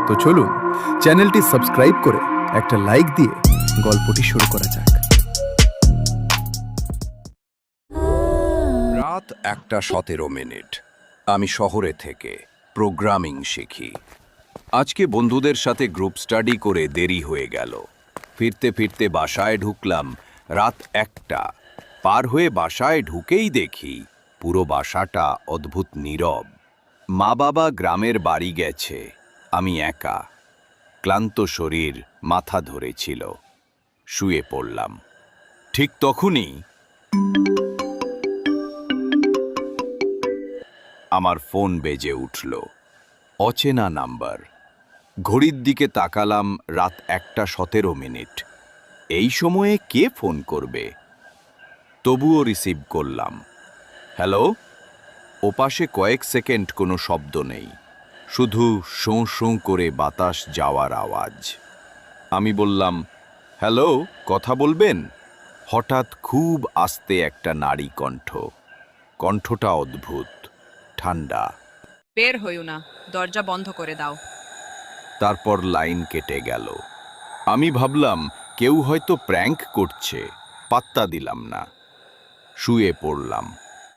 তো চলুন চ্যানেলটি সাবস্ক্রাইব করে একটা লাইক দিয়ে গল্পটি শুরু করা যাক। রাত 1:17। আমি শহরে থেকে প্রোগ্রামিং শিখি। আজকে বন্ধুদের সাথে গ্রুপ স্টাডি করে দেরি হয়ে গেল। ফিরতে ফিরতে বাসায় ঢুকলাম রাত 1টা। পার হয়ে বাসায় ঢুকেই দেখি পুরো বাসাটা অদ্ভুত নীরব। মা বাবা গ্রামের বাড়ি গেছে, আমি একা। ক্লান্ত শরীর মাথা ধরেছিল। শুয়ে পড়লাম। ঠিক তখনই আমার ফোন বেজে উঠল। অচেনা নাম্বার। ঘড়ির দিকে তাকালাম, রাত 1:17। এই সময়ে কে ফোন করবে? তবুও রিসিভ করলাম। হ্যালো। ওপাশে কয়েক সেকেন্ড কোনো শব্দ নেই, শুধু শোঁ শোঁ করে বাতাস যাওয়ার আওয়াজ। আমি বললাম, হ্যালো, কথা বলবেন? হঠাৎ খুব আস্তে একটা নারী কণ্ঠ। কণ্ঠটা অদ্ভুত, ঠান্ডা। বের হইও না, দরজা বন্ধ করে দাও। তারপর লাইন কেটে গেল। আমি ভাবলাম কেউ হয়তো প্র্যাঙ্ক করছে, পাত্তা দিলাম না। শুয়ে পড়লাম।